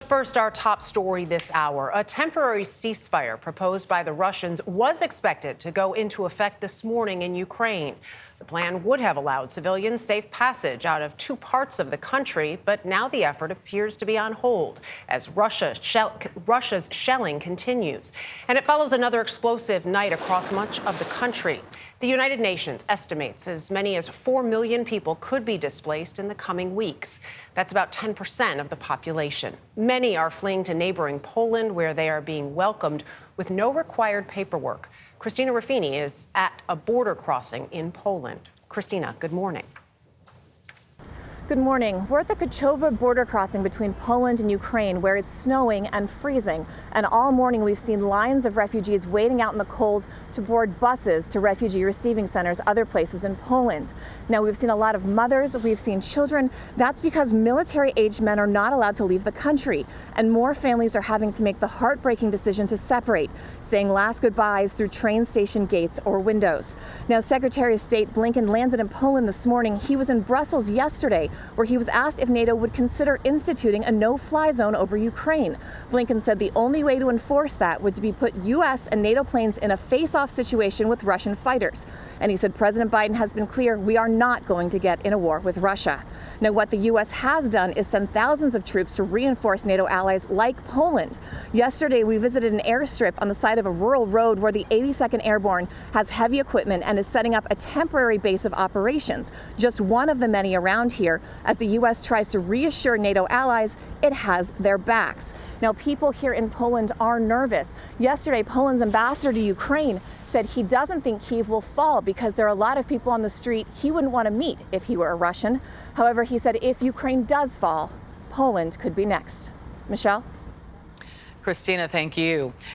first, our top story this hour. A temporary ceasefire proposed by the Russians was expected to go into effect this morning in Ukraine. The plan would have allowed civilians safe passage out of two parts of the country, but now the effort appears to be on hold as Russia's shelling continues. And it follows another explosive night across much of the country. The United Nations estimates as many as 4 million people could be displaced in the coming weeks. That's about 10% of the population. Many are fleeing to neighboring Poland, where they are being welcomed with no required paperwork. Christina Ruffini is at a border crossing in Poland. Christina, good morning. Good morning. We're at the Kachova border crossing between Poland and Ukraine, where it's snowing and freezing. And all morning we've seen lines of refugees waiting out in the cold to board buses to refugee receiving centers, other places in Poland. Now, we've seen a lot of mothers, we've seen children. That's because military-aged men are not allowed to leave the country. And more families are having to make the heartbreaking decision to separate, saying last goodbyes through train station gates or windows. Now, Secretary of State Blinken landed in Poland this morning. He was in Brussels yesterday, where he was asked if NATO would consider instituting a no-fly zone over Ukraine. Blinken said the only way to enforce that would be put U.S. and NATO planes in a face-off situation with Russian fighters. And he said President Biden has been clear, we are not going to get in a war with Russia. Now, what the U.S. has done is send thousands of troops to reinforce NATO allies like Poland. Yesterday, we visited an airstrip on the side of a rural road where the 82nd Airborne has heavy equipment and is setting up a temporary base of operations, just one of the many around here, as the U.S. tries to reassure NATO allies it has their backs. Now, people here in Poland are nervous. Yesterday, Poland's ambassador to Ukraine said he doesn't think Kyiv will fall because there are a lot of people on the street he wouldn't want to meet if he were a Russian. However, he said if Ukraine does fall, Poland could be next. Michelle? Christina, thank you.